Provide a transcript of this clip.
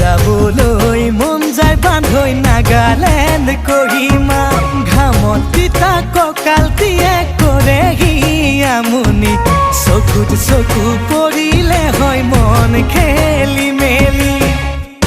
যাবলৈ মন যায় বান্ধৈ নাগালেণ্ড কহিমা ঘামত তিতা কঁকাল দিয়ে কৰেহি আমনি চকুত চকু পৰিলে হয় মন খেলি মেলি